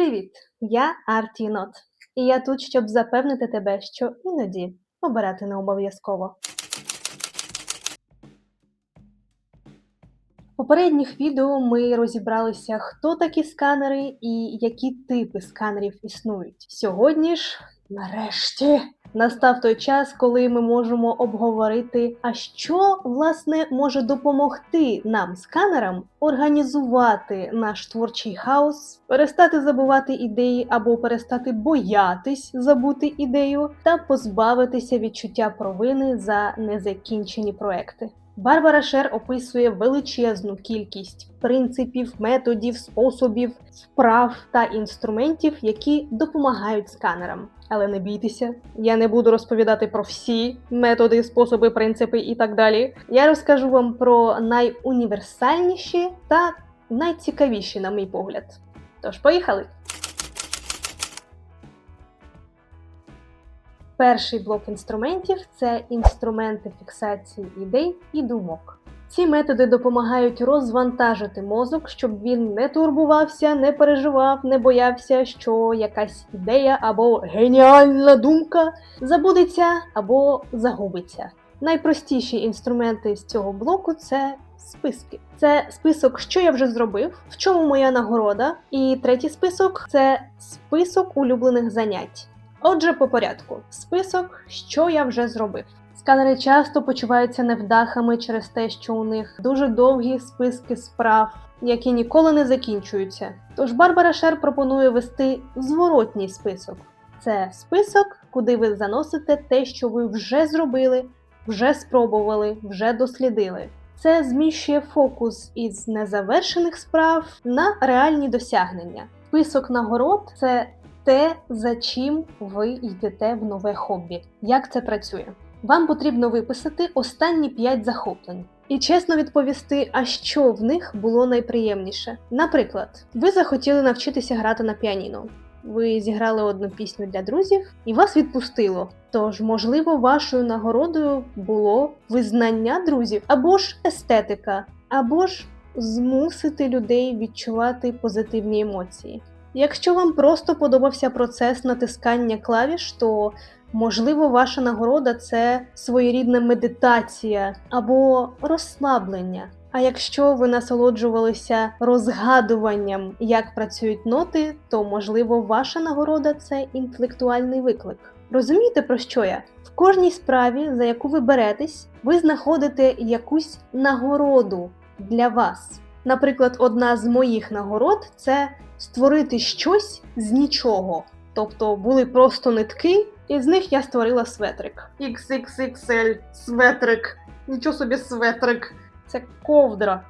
Привіт! Я Артінот. І я тут, щоб запевнити тебе, що іноді обирати не обов'язково. В попередніх відео ми розібралися, хто такі сканери і які типи сканерів існують. Сьогодні ж, нарешті, настав той час, коли ми можемо обговорити, а що, власне, може допомогти нам, сканерам, організувати наш творчий хаос, перестати забувати ідеї або перестати боятись забути ідею та позбавитися відчуття провини за незакінчені проекти. Барбара Шер описує величезну кількість принципів, методів, способів, вправ та інструментів, які допомагають сканерам. Але не бійтеся, я не буду розповідати про всі методи, способи, принципи і так далі. Я розкажу вам про найуніверсальніші та найцікавіші, на мій погляд. Тож, поїхали! Перший блок інструментів – це інструменти фіксації ідей і думок. Ці методи допомагають розвантажити мозок, щоб він не турбувався, не переживав, не боявся, що якась ідея або геніальна думка забудеться або загубиться. Найпростіші інструменти з цього блоку – це списки. Це список, що я вже зробив, в чому моя нагорода. І третій список – це список улюблених занять. Отже, по порядку. Список, що я вже зробив. Сканери часто почуваються невдахами через те, що у них дуже довгі списки справ, які ніколи не закінчуються. Тож Барбара Шер пропонує вести зворотній список. Це список, куди ви заносите те, що ви вже зробили, вже спробували, вже дослідили. Це зміщує фокус із незавершених справ на реальні досягнення. Список нагород – це те, за чим ви йдете в нове хобі. Як це працює? Вам потрібно виписати останні 5 захоплень. І чесно відповісти, а що в них було найприємніше. Наприклад, ви захотіли навчитися грати на піаніно. Ви зіграли одну пісню для друзів і вас відпустило. Тож, можливо, вашою нагородою було визнання друзів, або ж естетика, або ж змусити людей відчувати позитивні емоції. Якщо вам просто подобався процес натискання клавіш, то, можливо, ваша нагорода – це своєрідна медитація або розслаблення. А якщо ви насолоджувалися розгадуванням, як працюють ноти, то, можливо, ваша нагорода – це інтелектуальний виклик. Розумієте, про що я? В кожній справі, за яку ви беретесь, ви знаходите якусь нагороду для вас. Наприклад, одна з моїх нагород – це створити щось з нічого. Тобто були просто нитки, і з них я створила светрик. XXXL светрик. Нічого собі светрик. Це ковдра.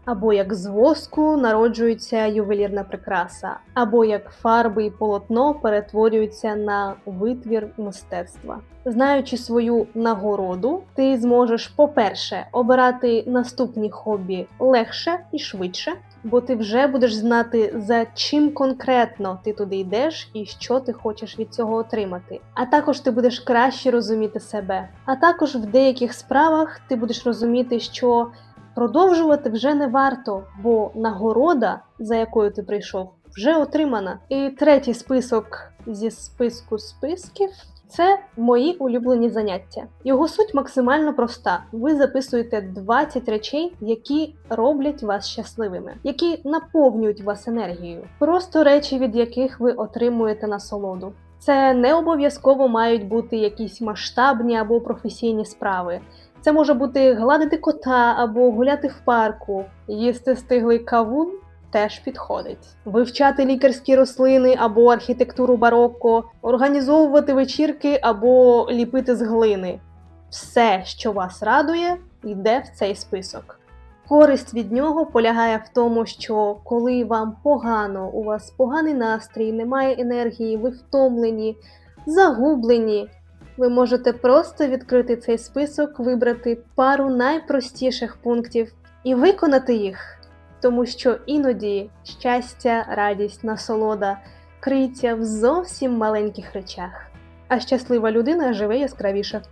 Або як з воску народжується ювелірна прикраса. Або як фарби і полотно перетворюються на витвір мистецтва. Знаючи свою нагороду, ти зможеш, по-перше, обирати наступні хобі легше і швидше, бо ти вже будеш знати, за чим конкретно ти туди йдеш і що ти хочеш від цього отримати. А також ти будеш краще розуміти себе. А також в деяких справах ти будеш розуміти, що продовжувати вже не варто, бо нагорода, за якою ти прийшов, вже отримана. І третій список зі списку списків – це мої улюблені заняття. Його суть максимально проста. Ви записуєте 20 речей, які роблять вас щасливими, які наповнюють вас енергією. Просто речі, від яких ви отримуєте насолоду. Це не обов'язково мають бути якісь масштабні або професійні справи. Це може бути гладити кота або гуляти в парку, їсти стиглий кавун теж підходить. Вивчати лікарські рослини або архітектуру барокко, організовувати вечірки або ліпити з глини. Все, що вас радує, йде в цей список. Користь від нього полягає в тому, що коли вам погано, у вас поганий настрій, немає енергії, ви втомлені, загублені, ви можете просто відкрити цей список, вибрати пару найпростіших пунктів і виконати їх. Тому що іноді щастя, радість, насолода криється в зовсім маленьких речах. А щаслива людина живе яскравіше.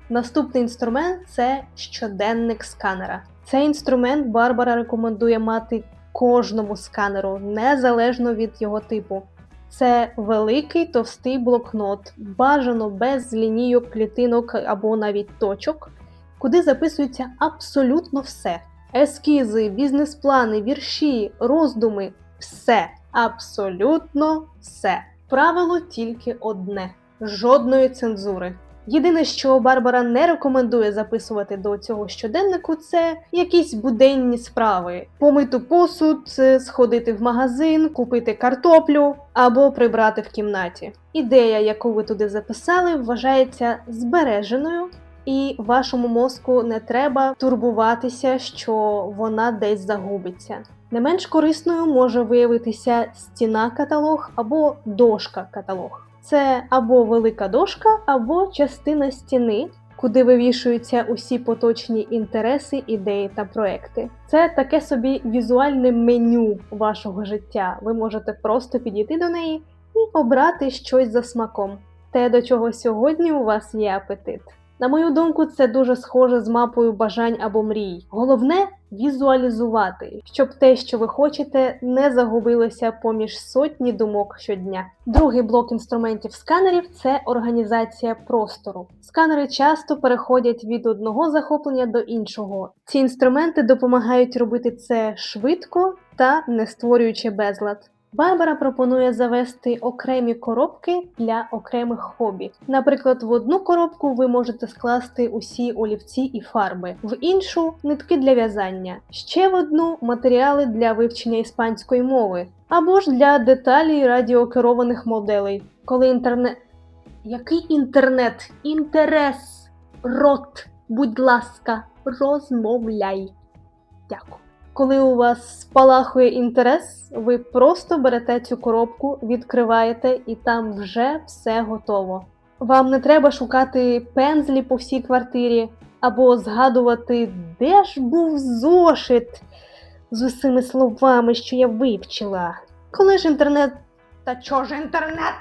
Наступний інструмент – це щоденник сканера. Цей інструмент Барбара рекомендує мати кожному сканеру, незалежно від його типу. Це великий товстий блокнот, бажано без лінійок, клітинок або навіть точок, куди записується абсолютно все. Ескізи, бізнес-плани, вірші, роздуми – все, абсолютно все. Правило тільки одне – жодної цензури. Єдине, що Барбара не рекомендує записувати до цього щоденнику, це якісь буденні справи. Помити посуд, сходити в магазин, купити картоплю або прибрати в кімнаті. Ідея, яку ви туди записали, вважається збереженою, і вашому мозку не треба турбуватися, що вона десь загубиться. Не менш корисною може виявитися стіна-каталог або дошка-каталог. Це або велика дошка, або частина стіни, куди вивішуються усі поточні інтереси, ідеї та проекти. Це таке собі візуальне меню вашого життя. Ви можете просто підійти до неї і обрати щось за смаком. Те, до чого сьогодні у вас є апетит. На мою думку, це дуже схоже з мапою бажань або мрій. Головне – візуалізувати, щоб те, що ви хочете, не загубилося поміж сотні думок щодня. Другий блок інструментів-сканерів – це організація простору. Сканери часто переходять від одного захоплення до іншого. Ці інструменти допомагають робити це швидко та не створюючи безлад. Барбара пропонує завести окремі коробки для окремих хобі. Наприклад, в одну коробку ви можете скласти усі олівці і фарби, в іншу – нитки для в'язання, ще в одну – матеріали для вивчення іспанської мови, або ж для деталей радіокерованих моделей. Коли інтернет... Який інтернет? Інтерес! Рот! Будь ласка, розмовляй! Дякую. Коли у вас спалахує інтерес, ви просто берете цю коробку, відкриваєте і там вже все готово. Вам не треба шукати пензлі по всій квартирі або згадувати, де ж був зошит з усіми словами, що я вивчила. Коли ж інтернет... Та чого ж інтернет?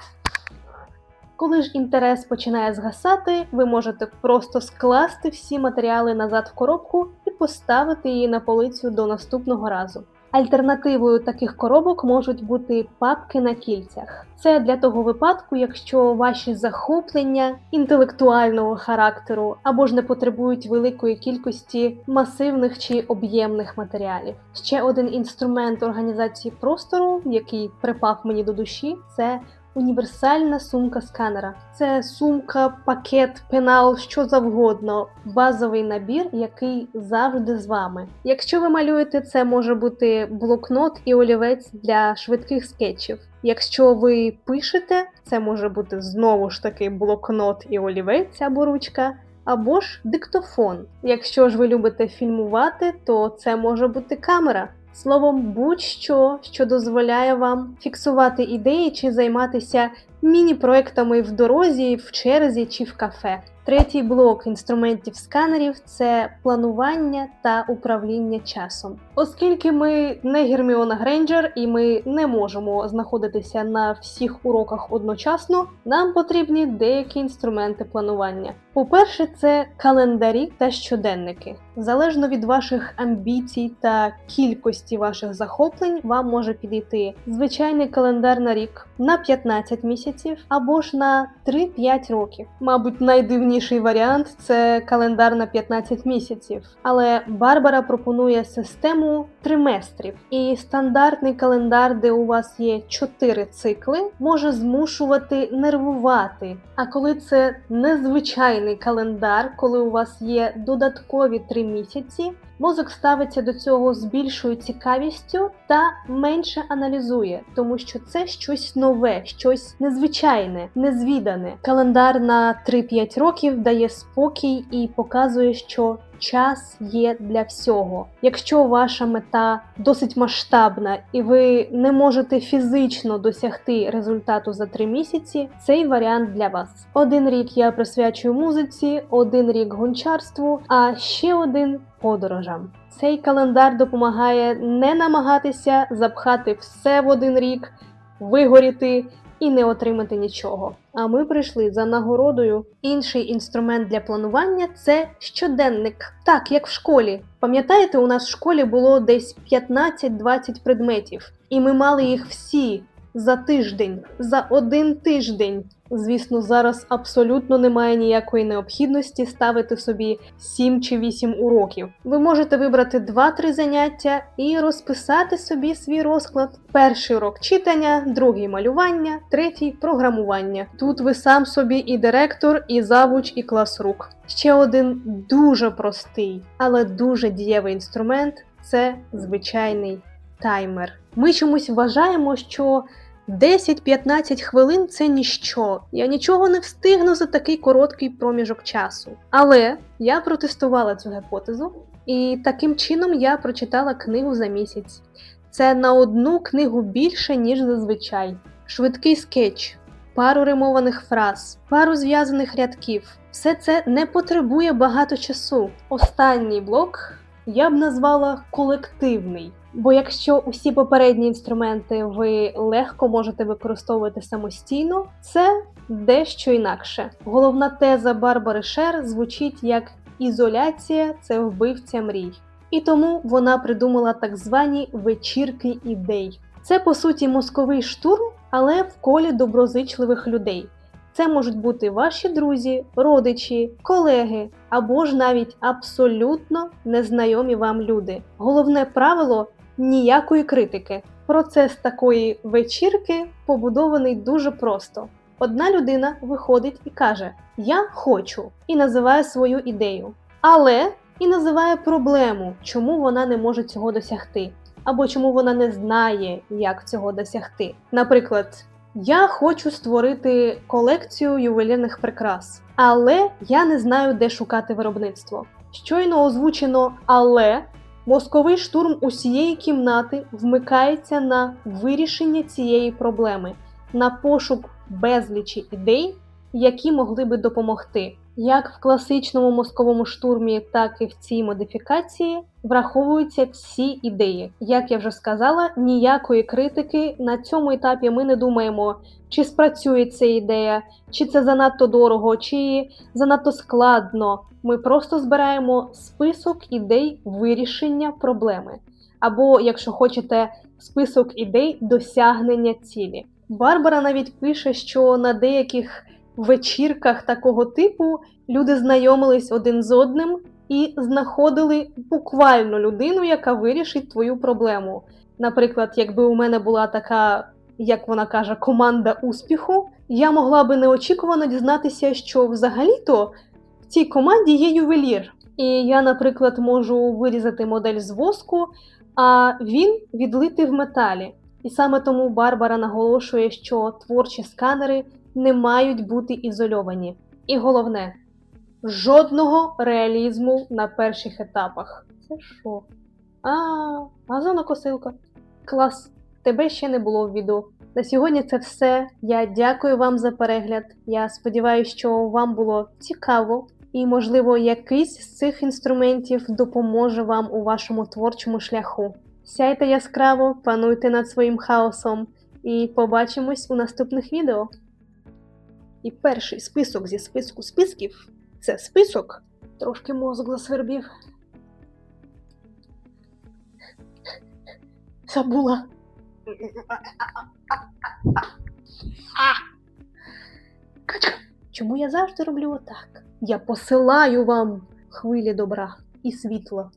Коли ж інтерес починає згасати, ви можете просто скласти всі матеріали назад в коробку і поставити її на полицю до наступного разу. Альтернативою таких коробок можуть бути папки на кільцях. Це для того випадку, якщо ваші захоплення інтелектуального характеру або ж не потребують великої кількості масивних чи об'ємних матеріалів. Ще один інструмент організації простору, який припав мені до душі, це універсальна сумка сканера. Це сумка, пакет, пенал, що завгодно. Базовий набір, який завжди з вами. Якщо ви малюєте, це може бути блокнот і олівець для швидких скетчів. Якщо ви пишете, це може бути знову ж таки блокнот і олівець або ручка, або ж диктофон. Якщо ж ви любите фільмувати, то це може бути камера. Словом, будь-що, що дозволяє вам фіксувати ідеї чи займатися міні-проектами в дорозі, в черзі чи в кафе. Третій блок інструментів-сканерів – це планування та управління часом. Оскільки ми не Герміона Грейнджер і ми не можемо знаходитися на всіх уроках одночасно, нам потрібні деякі інструменти планування. По-перше, це календарі та щоденники. Залежно від ваших амбіцій та кількості ваших захоплень, вам може підійти звичайний календар на рік, на 15 місяців або ж на 3-5 років. Мабуть, найдивніший варіант – це календар на 15 місяців. Але Барбара пропонує систему триместрів. І стандартний календар, де у вас є 4 цикли, може змушувати нервувати. А коли це незвичайний календар, коли у вас є додаткові 3 місяці, мозок ставиться до цього з більшою цікавістю та менше аналізує, тому що це щось нове, щось незвичайне, незвідане. Календар на 3-5 років дає спокій і показує, що час є для всього. Якщо ваша мета досить масштабна і ви не можете фізично досягти результату за 3 місяці, цей варіант для вас. 1 рік я присвячую музиці, 1 рік гончарству, а ще 1 подорожам. Цей календар допомагає не намагатися запхати все в 1 рік, вигоріти і не отримати нічого. А ми прийшли за нагородою. Інший інструмент для планування – це щоденник. Так, як в школі. Пам'ятаєте, у нас в школі було десь 15-20 предметів. І ми мали їх всі за тиждень, за 1 тиждень. Звісно, зараз абсолютно немає ніякої необхідності ставити собі 7 чи 8 уроків. Ви можете вибрати 2-3 заняття і розписати собі свій розклад. Перший урок читання, другий малювання, третій програмування. Тут ви сам собі і директор, і завуч, і класрук. Ще один дуже простий, але дуже дієвий інструмент – це звичайний таймер. Ми чомусь вважаємо, що 10-15 хвилин – це ніщо. Я нічого не встигну за такий короткий проміжок часу. Але я протестувала цю гіпотезу, і таким чином я прочитала книгу за місяць. Це на 1 книгу більше, ніж зазвичай. Швидкий скетч, пару римованих фраз, пару зв'язаних рядків. Все це не потребує багато часу. Останній блок я б назвала колективний. Бо якщо усі попередні інструменти ви легко можете використовувати самостійно, це дещо інакше. Головна теза Барбари Шер звучить як «ізоляція – це вбивця мрій». І тому вона придумала так звані вечірки ідей. Це, по суті, мозковий штурм, але в колі доброзичливих людей. Це можуть бути ваші друзі, родичі, колеги або ж навіть абсолютно незнайомі вам люди. Головне правило – ніякої критики. Процес такої вечірки побудований дуже просто. Одна людина виходить і каже «я хочу» і називає свою ідею. Але і називає проблему, чому вона не може цього досягти. Або чому вона не знає, як цього досягти. Наприклад, я хочу створити колекцію ювелірних прикрас, але я не знаю, де шукати виробництво. Щойно озвучено «але» мозковий штурм усієї кімнати вмикається на вирішення цієї проблеми, на пошук безлічі ідей, які могли би допомогти. Як в класичному мозковому штурмі, так і в цій модифікації враховуються всі ідеї. Як я вже сказала, ніякої критики. На цьому етапі ми не думаємо, чи спрацює ця ідея, чи це занадто дорого, чи занадто складно. Ми просто збираємо список ідей вирішення проблеми. Або, якщо хочете, список ідей досягнення цілі. Барбара навіть пише, що на деяких вечірках такого типу люди знайомились один з одним і знаходили буквально людину, яка вирішить твою проблему. Наприклад, якби у мене була така, як вона каже, команда успіху, я могла би неочікувано дізнатися, що взагалі-то в цій команді є ювелір. І я, наприклад, можу вирізати модель з воску, а він відлитий в металі. І саме тому Барбара наголошує, що творчі сканери не мають бути ізольовані. І головне, жодного реалізму на перших етапах. Це що? Газонокосилка. Клас, тебе ще не було в відео. На сьогодні це все. Я дякую вам за перегляд. Я сподіваюся, що вам було цікаво. І, можливо, якийсь з цих інструментів допоможе вам у вашому творчому шляху. Сяйте яскраво, пануйте над своїм хаосом. І побачимось у наступних відео. І перший список зі списку списків – це список. Трошки мозок засвербів. Забула. Качка. Чому я завжди роблю отак? Я посилаю вам хвилі добра і світла.